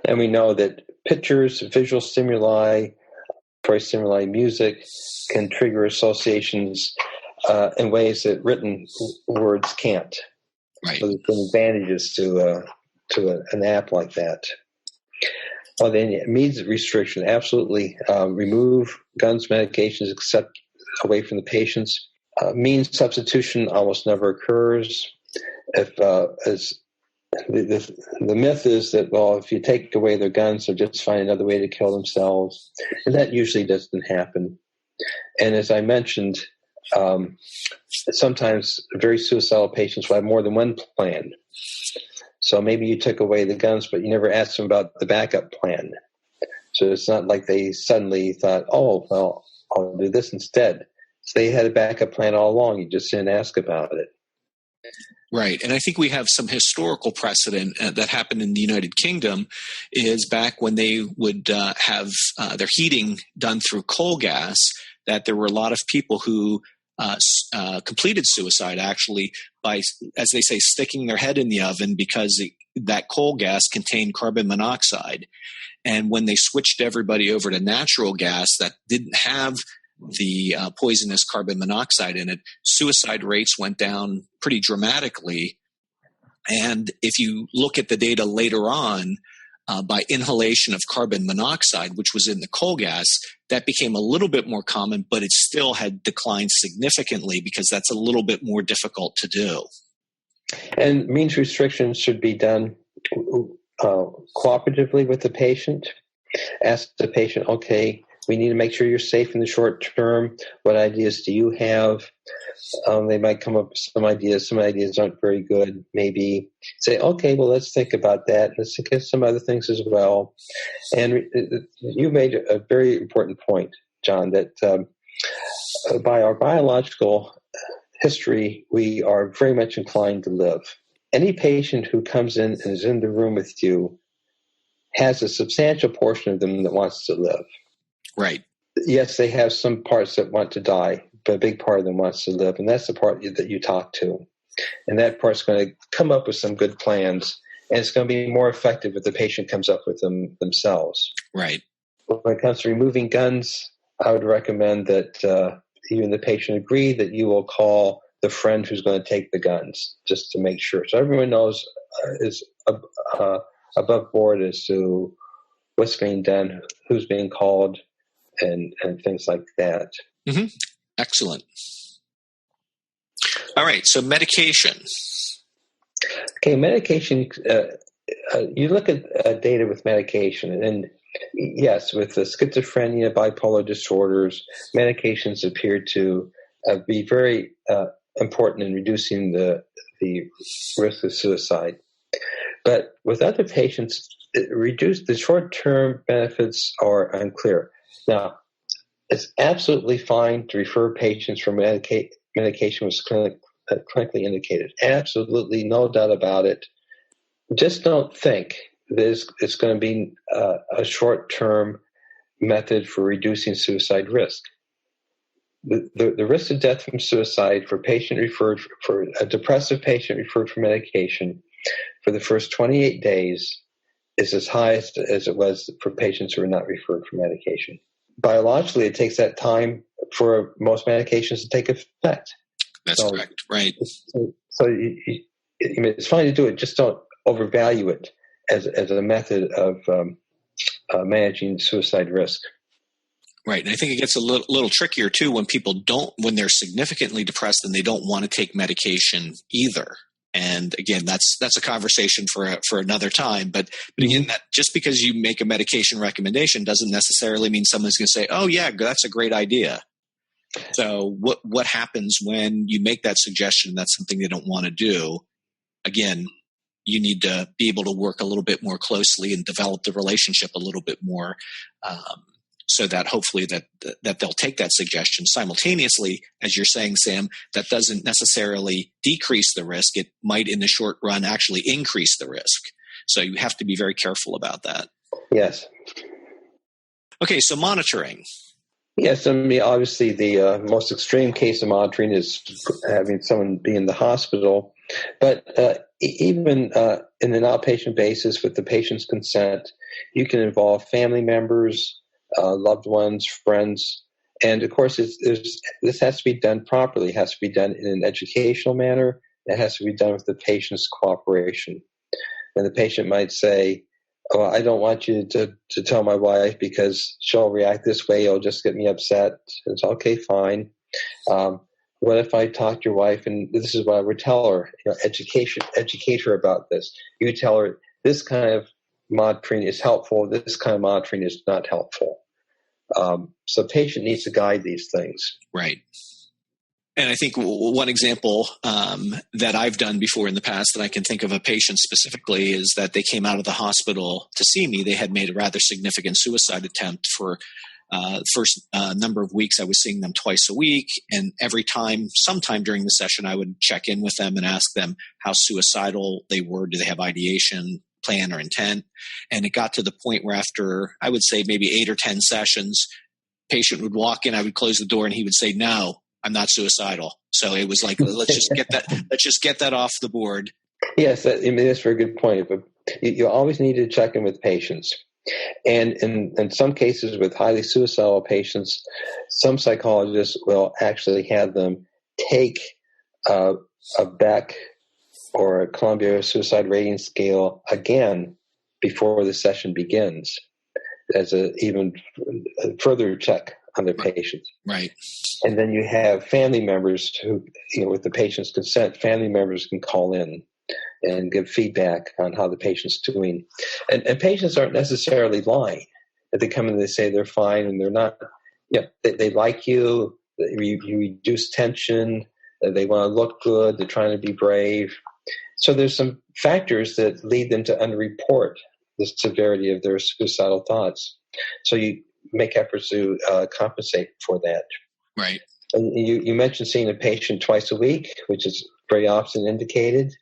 And we know that pictures, visual stimuli, music can trigger associations in ways that written words can't.
Right.
So there's some advantages to an app like that. Well, then means restriction. Absolutely remove guns, medications, except away from the patients. Means substitution almost never occurs. If the myth is that, well, if you take away their guns, they'll just find another way to kill themselves, and that usually doesn't happen. And as I mentioned, sometimes very suicidal patients will have more than one plan. So maybe you took away the guns, but you never asked them about the backup plan. So it's not like they suddenly thought, oh, well, I'll do this instead. So they had a backup plan all along. You just didn't ask about it.
Right. And I think we have some historical precedent that happened in the United Kingdom is back when they would have their heating done through coal gas, that there were a lot of people who completed suicide actually by, as they say, sticking their head in the oven because that coal gas contained carbon monoxide. And when they switched everybody over to natural gas that didn't have the poisonous carbon monoxide in it, suicide rates went down pretty dramatically. And if you look at the data later on, by inhalation of carbon monoxide, which was in the coal gas, that became a little bit more common, but it still had declined significantly because that's a little bit more difficult to do.
And means restrictions should be done cooperatively with the patient. Ask the patient, okay, we need to make sure you're safe in the short term. What ideas do you have? They might come up with some ideas. Some ideas aren't very good. Maybe say, okay, well, let's think about that. Let's think of some other things as well. And you made a very important point, John, that by our biological history, we are very much inclined to live. Any patient who comes in and is in the room with you has a substantial portion of them that wants to live.
Right.
Yes, they have some parts that want to die, but a big part of them wants to live, and that's the part that you talk to. And that part's going to come up with some good plans, and it's going to be more effective if the patient comes up with them themselves.
Right.
When it comes to removing guns, I would recommend that you and the patient agree that you will call the friend who's going to take the guns, just to make sure. So everyone knows is above board as to what's being done, who's being called, and things like that.
Mm-hmm. Excellent. All right, so medication.
Okay, medication, you look at data with medication, and yes, with the schizophrenia, bipolar disorders, medications appear to be very important in reducing the risk of suicide. But with other patients, the short-term benefits are unclear. Now, it's absolutely fine to refer patients for medication was clinically indicated. Absolutely, no doubt about it. Just don't think that it's going to be a short-term method for reducing suicide risk. The risk of death from suicide for a depressive patient referred for medication for the first 28 days is as high as it was for patients who are not referred for medication. Biologically, it takes that time for most medications to take effect.
That's correct, right.
So it's fine to do it, just don't overvalue it as a method of managing suicide risk.
Right, and I think it gets a little trickier too when they're significantly depressed and they don't want to take medication either. And again, that's a conversation for another time. But again, that just because you make a medication recommendation doesn't necessarily mean someone's going to say, "Oh yeah, that's a great idea." So what happens when you make that suggestion? That's something they don't want to do. Again, you need to be able to work a little bit more closely and develop the relationship a little bit more. So that hopefully that they'll take that suggestion. Simultaneously, as you're saying, Sam, that doesn't necessarily decrease the risk. It might, in the short run, actually increase the risk. So you have to be very careful about that.
Yes.
Okay, so monitoring.
Yes, I mean, obviously the most extreme case of monitoring is having someone be in the hospital. But even in an outpatient basis with the patient's consent, you can involve family members, loved ones, friends. And, of course, this has to be done properly. It has to be done in an educational manner. It has to be done with the patient's cooperation. And the patient might say, "Oh, I don't want you to tell my wife because she'll react this way. It'll just get me upset." It's okay, fine. What if I talk to your wife and this is what I would tell her? Educate her about this. You tell her this kind of monitoring is helpful. This kind of monitoring is not helpful. So patient needs to guide these things.
Right. And I think one example that I've done before in the past that I can think of a patient specifically is that they came out of the hospital to see me. They had made a rather significant suicide attempt for the first number of weeks. I was seeing them twice a week. And every time, sometime during the session, I would check in with them and ask them how suicidal they were. Do they have ideation, plan, or intent? And it got to the point where after, I would say maybe 8 or 10 sessions, patient would walk in, I would close the door, and he would say, "No, I'm not suicidal." So it was like, let's just get that off the board. Yes,
I mean, that's a very good point. But you always need to check in with patients. And in some cases with highly suicidal patients, some psychologists will actually have them take a Beck or a Columbia Suicide Rating Scale again before the session begins as a even further check on their patient.
Right.
And then you have family members who, with the patient's consent, family members can call in and give feedback on how the patient's doing. And patients aren't necessarily lying. If they come in and they say they're fine and they're not, they like you, you reduce tension, they want to look good, they're trying to be brave. So there's some factors that lead them to unreport the severity of their suicidal thoughts. So you make efforts to compensate for that.
Right.
And you mentioned seeing a patient twice a week, which is very often indicated.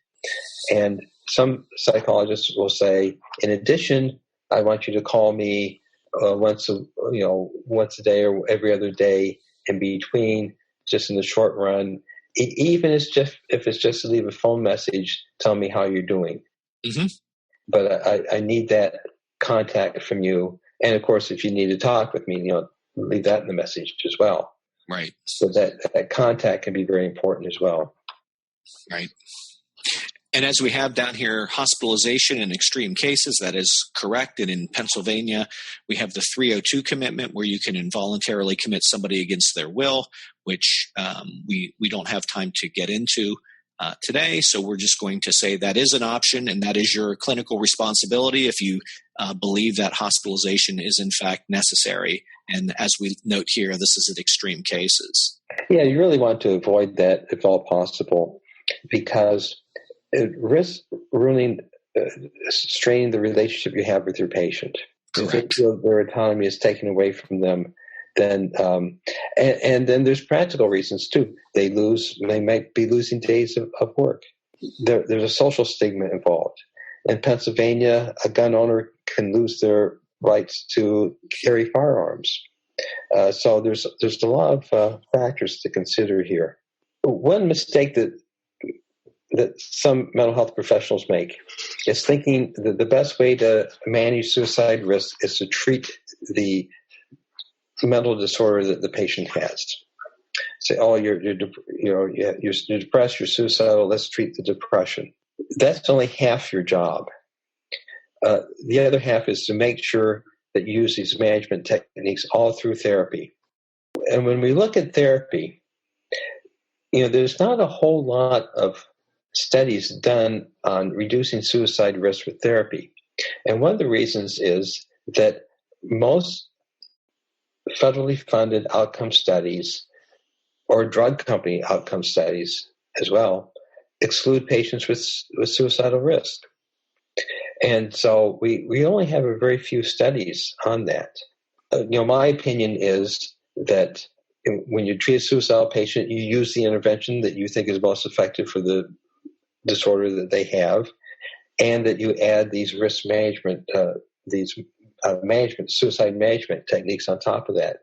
And some psychologists will say, in addition, I want you to call me once a day or every other day in between, just in the short run. Even if it's just to leave a phone message, tell me how you're doing.
Mm-hmm.
But I need that contact from you. And of course, if you need to talk with me, leave that in the message as well.
Right.
So that contact can be very important as well.
Right. And as we have down here, hospitalization in extreme cases, that is correct. And in Pennsylvania, we have the 302 commitment where you can involuntarily commit somebody against their will, which we don't have time to get into today. So we're just going to say that is an option, and that is your clinical responsibility if you believe that hospitalization is in fact necessary. And as we note here, this is in extreme cases.
Yeah, you really want to avoid that if all possible, because it risks straining the relationship you have with your patient.
Correct.
If they feel their autonomy is taken away from them, then and then there's practical reasons too. They might be losing days of work. There's a social stigma involved. In Pennsylvania, a gun owner can lose their rights to carry firearms. So there's a lot of factors to consider here. One mistake that some mental health professionals make is thinking that the best way to manage suicide risk is to treat the mental disorder that the patient has. Say, "Oh, you're depressed, you're suicidal. Let's treat the depression." That's only half your job. The other half is to make sure that you use these management techniques all through therapy. And when we look at therapy, there's not a whole lot of studies done on reducing suicide risk with therapy. And one of the reasons is that most federally funded outcome studies or drug company outcome studies as well exclude patients with suicidal risk. And so we only have a very few studies on that. My opinion is that when you treat a suicidal patient, you use the intervention that you think is most effective for the disorder that they have, and that you add these risk management, these suicide management techniques on top of that.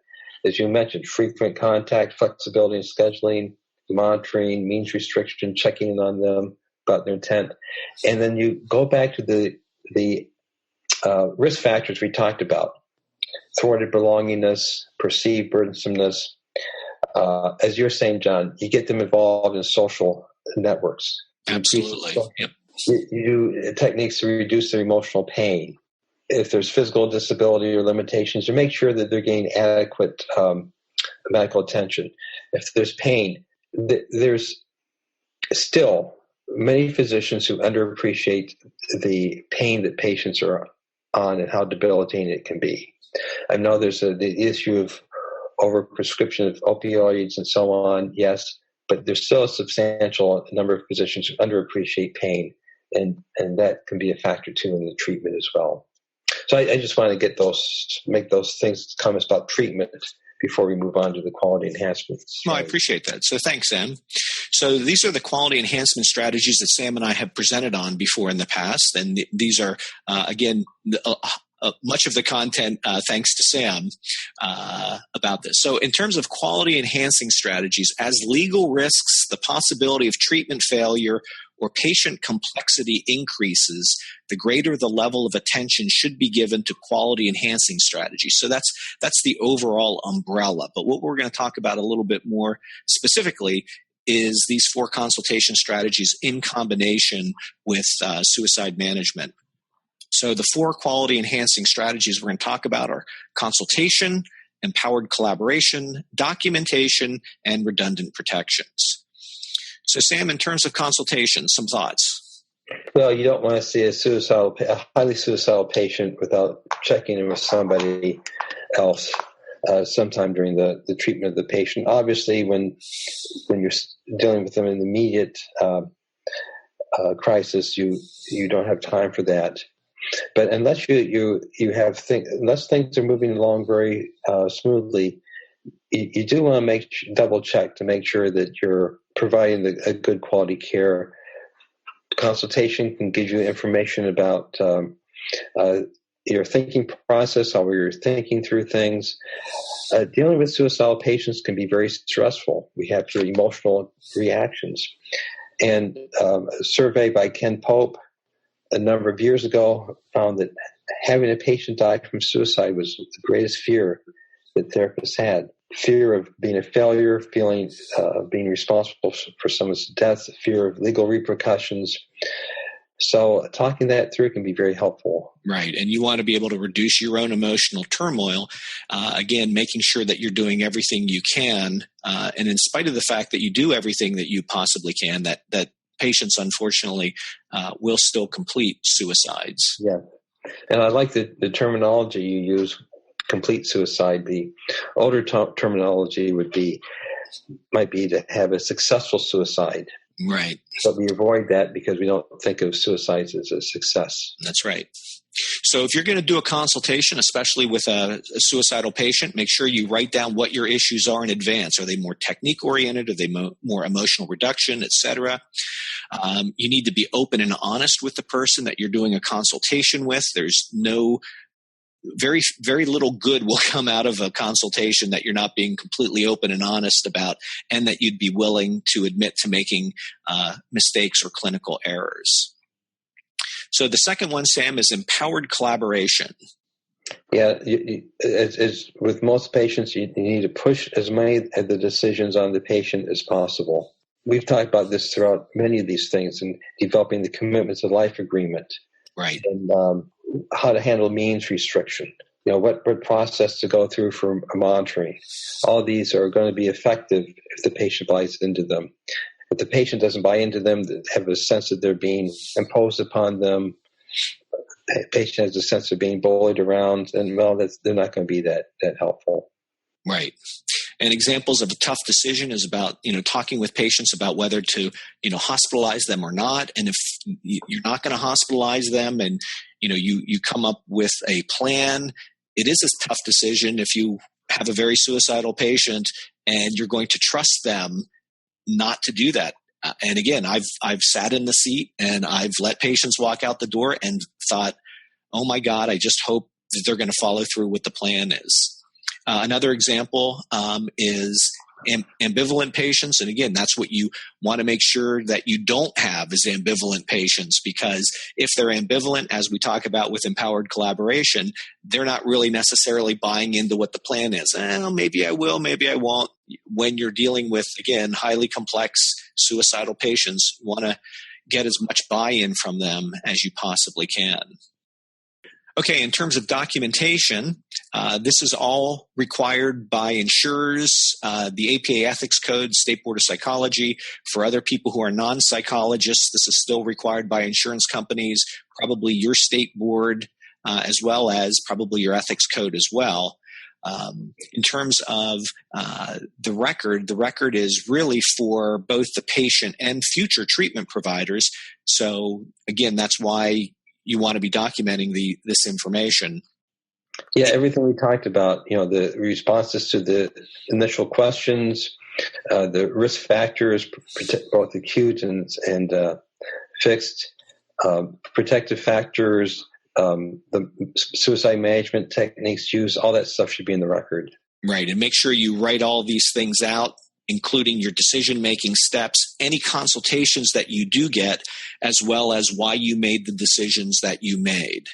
As you mentioned, frequent contact, flexibility in scheduling, monitoring, means restriction, checking in on them about their intent. And then you go back to the risk factors we talked about: thwarted belongingness, perceived burdensomeness. As you're saying, John, you get them involved in social networks.
Absolutely. Yep.
You do techniques to reduce their emotional pain. If there's physical disability or limitations, to make sure that they're getting adequate medical attention. If there's pain, there's still many physicians who underappreciate the pain that patients are on and how debilitating it can be. I know there's the issue of overprescription of opioids and so on, yes, but there's still a substantial number of physicians who underappreciate pain, and that can be a factor too in the treatment as well. So I just want to make those comments about treatment before we move on to the quality enhancements.
Well, I appreciate that. So thanks, Sam. So these are the quality enhancement strategies that Sam and I have presented on before in the past, and these are, again, much of the content thanks to Sam about this. So in terms of quality enhancing strategies, as legal risks, the possibility of treatment failure, or patient complexity increases, the greater the level of attention should be given to quality enhancing strategies. So that's the overall umbrella. But what we're going to talk about a little bit more specifically is these 4 consultation strategies in combination with suicide management. So the 4 quality enhancing strategies we're going to talk about are consultation, empowered collaboration, documentation, and redundant protections. So Sam, in terms of consultation, some thoughts?
Well, you don't want to see a highly suicidal patient without checking in with somebody else sometime during the treatment of the patient. Obviously, when you're dealing with them in the immediate crisis, you don't have time for that. But unless unless things are moving along very smoothly, you do want to double check to make sure that you're providing a good quality care. Consultation can give you information about your thinking process, how you're thinking through things. Dealing with suicidal patients can be very stressful. We have your emotional reactions. And a survey by Ken Pope a number of years ago found that having a patient die from suicide was the greatest fear that therapists had. Fear of being a failure, being responsible for someone's death, fear of legal repercussions. So talking that through can be very helpful.
Right. And you want to be able to reduce your own emotional turmoil. Again, making sure that you're doing everything you can. And in spite of the fact that you do everything that you possibly can, that patients, unfortunately, will still complete suicides.
Yeah. And I like the terminology you use, complete suicide. The older terminology might be to have a successful suicide.
Right.
But we avoid that because we don't think of suicides as a success.
That's right. So if you're going to do a consultation, especially with a suicidal patient, make sure you write down what your issues are in advance. Are they more technique-oriented? Are they more emotional reduction, et cetera? You need to be open and honest with the person that you're doing a consultation with. There's very, very little good will come out of a consultation that you're not being completely open and honest about, and that you'd be willing to admit to making mistakes or clinical errors. So the second one, Sam, is empowered collaboration.
Yeah, as with most patients, you need to push as many of the decisions on the patient as possible. We've talked about this throughout many of these things, and developing the commitments of life agreement.
Right.
And how to handle means restriction, what process to go through for monitoring. All of these are going to be effective if the patient buys into them. If the patient doesn't buy into them, they have a sense that they're being imposed upon them. The patient has a sense of being bullied around, and they're not going to be that helpful.
Right. And examples of a tough decision is about, talking with patients about whether to, hospitalize them or not. And if you're not going to hospitalize them and, you come up with a plan, it is a tough decision if you have a very suicidal patient and you're going to trust them not to do that. And again, I've sat in the seat and I've let patients walk out the door and thought, oh my God, I just hope that they're going to follow through with the plan is. Another example is ambivalent patients. And again, that's what you want to make sure that you don't have is ambivalent patients, because if they're ambivalent, as we talk about with empowered collaboration, they're not really necessarily buying into what the plan is. Maybe I will, maybe I won't. When you're dealing with, again, highly complex suicidal patients, you want to get as much buy-in from them as you possibly can. Okay, in terms of documentation, this is all required by insurers, the APA Ethics Code, State Board of Psychology. For other people who are non-psychologists, this is still required by insurance companies, probably your state board, as well as probably your ethics code as well. In terms of the record is really for both the patient and future treatment providers. So again, that's why you want to be documenting this information.
Yeah, everything we talked about, the responses to the initial questions, the risk factors, both acute and fixed, protective factors, the suicide management techniques used, all that stuff should be in the record.
Right, and make sure you write all these things out, including your decision-making steps, any consultations that you do get, as well as why you made the decisions that you made.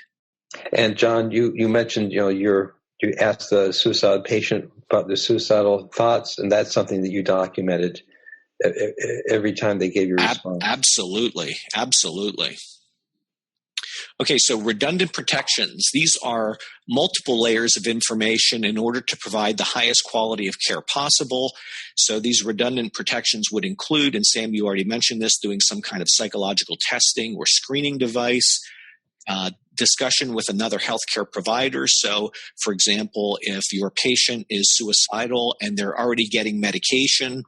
And
John, you mentioned, you asked the suicide patient about the suicidal thoughts, and that's something that you documented every time they gave you a response.
Absolutely. Okay, so redundant protections. These are multiple layers of information in order to provide the highest quality of care possible. So these redundant protections would include, and Sam, you already mentioned this, doing some kind of psychological testing or screening device, discussion with another healthcare provider. So, for example, if your patient is suicidal and they're already getting medication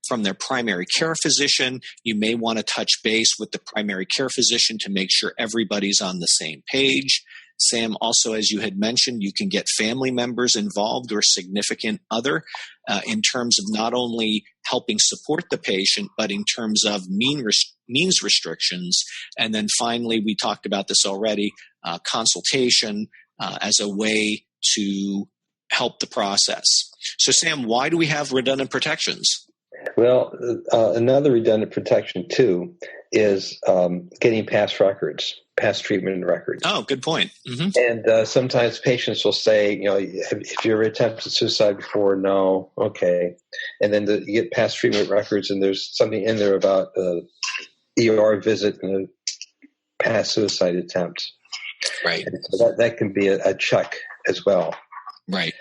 from their primary care physician, you may want to touch base with the primary care physician to make sure everybody's on the same page. Sam, also, as you had mentioned, you can get family members involved or significant other in terms of not only helping support the patient, but in terms of means restrictions. And then finally, we talked about this already, consultation as a way to help the process. So Sam, why do we have redundant protections?
Well, another redundant protection, too, is getting past treatment records.
Oh, good point. Mm-hmm.
And sometimes patients will say, if you ever attempted suicide before, no, okay. And then you get past treatment records, and there's something in there about ER visit and a past suicide attempt.
Right.
And so that can be a check as well.
Right.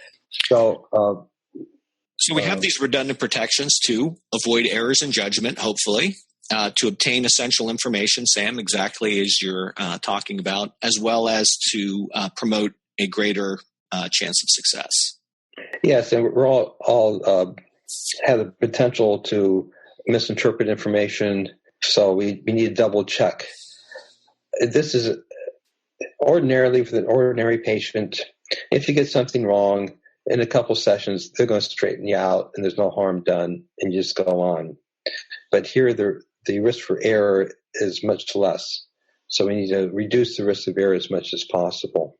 So
we have these redundant protections to avoid errors in judgment, hopefully, to obtain essential information, Sam, exactly as you're talking about, as well as to promote a greater chance of success.
Yes, and we're all have the potential to misinterpret information, so we need to double check. This is ordinarily for an ordinary patient. If you get something wrong, in a couple sessions, they're going to straighten you out, and there's no harm done, and you just go on. But here, the risk for error is much less. So we need to reduce the risk of error as much as possible.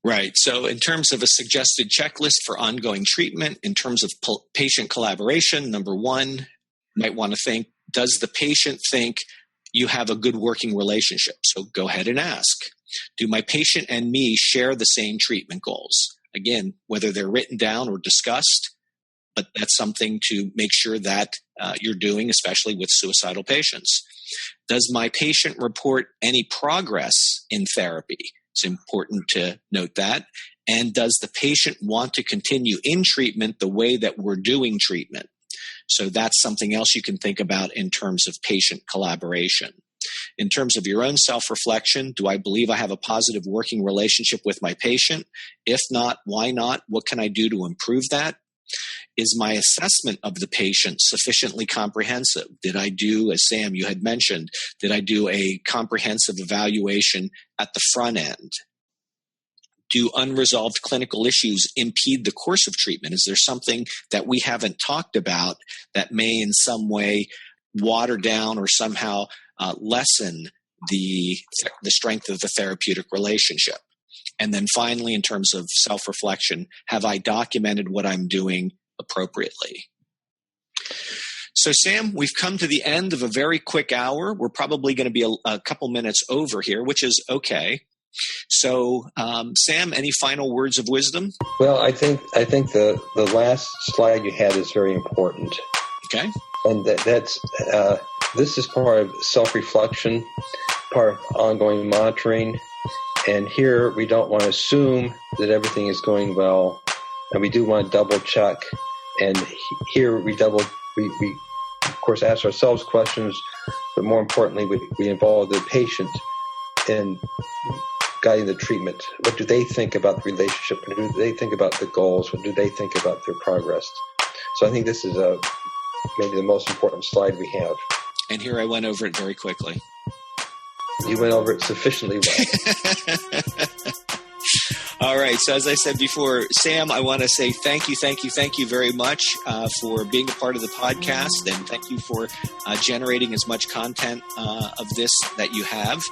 Right. So in terms of a suggested checklist for ongoing treatment, in terms of patient collaboration, number one, you might want to think, does the patient think you have a good working relationship? So go ahead and ask. Do my patient and me share the same treatment goals? Again, whether they're written down or discussed, but that's something to make sure that you're doing, especially with suicidal patients. Does my patient report any progress in therapy? It's important to note that. And does the patient want to continue in treatment the way that we're doing treatment? So that's something else you can think about in terms of patient collaboration. In terms of your own self-reflection, do I believe I have a positive working relationship with my patient? If not, why not? What can I do to improve that? Is my assessment of the patient sufficiently comprehensive? Did I do, as Sam, you had mentioned, did I do a comprehensive evaluation at the front end? Do unresolved clinical issues impede the course of treatment? Is there something that we haven't talked about that may in some way water down or somehow lessen the strength of the therapeutic relationship? And then finally, in terms of self-reflection, have I documented what I'm doing appropriately? So, Sam, we've come to the end of a very quick hour. We're probably going to be a couple minutes over here, which is okay. So, Sam, any final words of wisdom?
Well, I think the last slide you had is very important.
Okay.
And that's this is part of self-reflection, part of ongoing monitoring. And here we don't want to assume that everything is going well, and we do want to double check. And here we of course ask ourselves questions, but more importantly, we involve the patient in guiding the treatment. What do they think about the relationship? What do they think about the goals? What do they think about their progress? So I think this is maybe the most important slide we have.
And here I went over it very quickly.
You went over it sufficiently well.
All right. So as I said before, Sam, I want to say thank you very much for being a part of the podcast, and thank you for generating as much content of this that you have.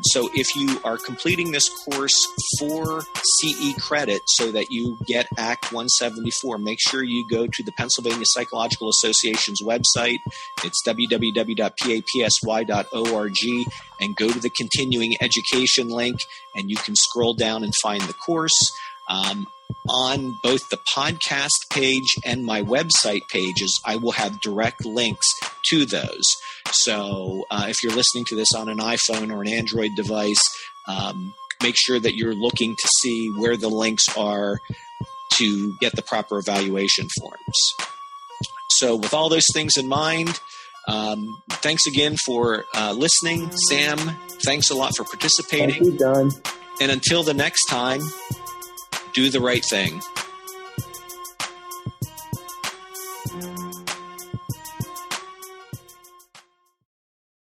So if you are completing this course for CE credit so that you get Act 174, make sure you go to the Pennsylvania Psychological Association's website. It's www.papsy.org, and go to the continuing education link, and you can scroll down and find the course. On both the podcast page and my website pages, I will have direct links to those. So if you're listening to this on an iPhone or an Android device, make sure that you're looking to see where the links are to get the proper evaluation forms. So with all those things in mind, thanks again for listening. Sam, thanks a lot for participating.
Thank you, Don.
And until the next time, do the right thing.